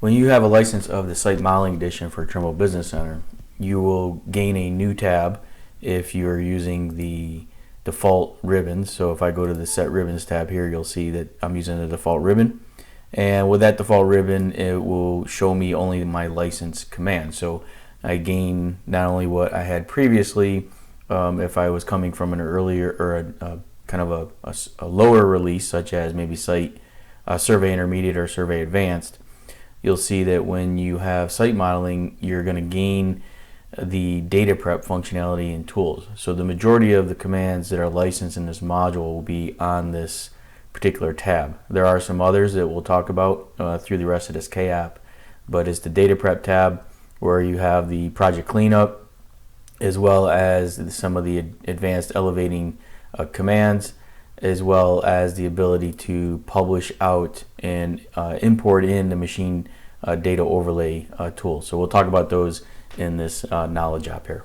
When you have a license of the Site Modeling Edition for Trimble Business Center, you will gain a new tab if you're using the default ribbons. So if I go to the Set Ribbons tab here, you'll see that I'm using the default ribbon. And with that default ribbon, it will show me only my license command. So I gain not only what I had previously, if I was coming from an earlier or a kind of a lower release, such as maybe Site Survey Intermediate or Survey Advanced. You'll see that when you have site modeling, you're going to gain the data prep functionality and tools. So the majority of the commands that are licensed in this module will be on this particular tab. There are some others that we'll talk about through the rest of this K-app, but it's the data prep tab where you have the project cleanup as well as some of the advanced elevating commands, as well as the ability to publish out and import in the machine data overlay tool. So we'll talk about those in this knowledge app here.